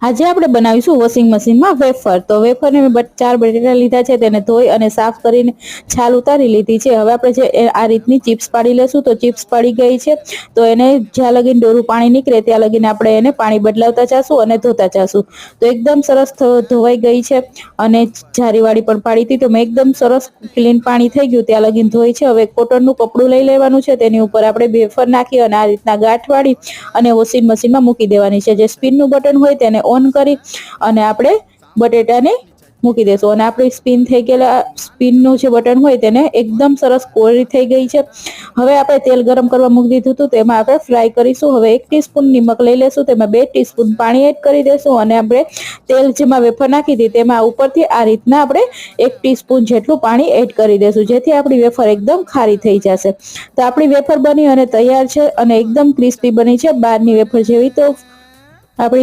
આજે આપણે બનાવીશું વોશિંગ મશીનમાં વેફર। તો વેફરને મેં 4 બટેટા લીધા છે, તેને ધોઈ અને સાફ કરીને છાલ ઉતારી લીધી છે। હવે આપણે જે આ રીતની ચિપ્સ પાડી લેશું। તો ચિપ્સ પડી ગઈ છે, તો એને જ્યાં લગીને ડોરું પાણી નીકળે ત્યાં લગીને આપણે એને પાણી બદલાવતા જાશું અને ધોતા જાશું। તો એકદમ સરસ ધોવાઈ ગઈ છે અને જારીવાળી પણ પાડી હતી, તો મેં એકદમ સરસ ક્લીન પાણી થઈ ગયું ત્યાં લગીને ધોઈ છે। હવે કોટનનું કપડું લઈ લેવાનું છે, તેની ઉપર આપણે વેફર નાખી અને આ રીતના ગાંઠ વાળી અને વોશિંગ મશીનમાં મૂકી દેવાની છે। જે સ્પિનનું બટન હોય તેને ઓન કરી અને આપણે બટેટાને મૂકી દેશું અને આપણી સ્પિનનું જે બટન હોય તેને એકદમ સરસ કોરી થઈ ગઈ છે। હવે આપણે તેલ ગરમ કરવા મૂકી દીધું હતું, તેમાં આપણે ફ્રાય કરીશું। હવે 1 ટીસ્પૂન નિમક લઈ લેશું, તેમાં 2 ટીસ્પૂન પાણી એડ કરી દેશું અને આપણે તેલ જેમાં વેફર નાખી હતી તેમાં ઉપરથી આ રીતના આપણે 1 ટીસ્પૂન જેટલું પાણી એડ કરી દેશું, જેથી આપણી વેફર એકદમ ખારી થઈ જશે। તો આપણી વેફર બની અને તૈયાર છે અને એકદમ ક્રિસ્પી બની છે, બહારની વેફર જેવી। તો આપણી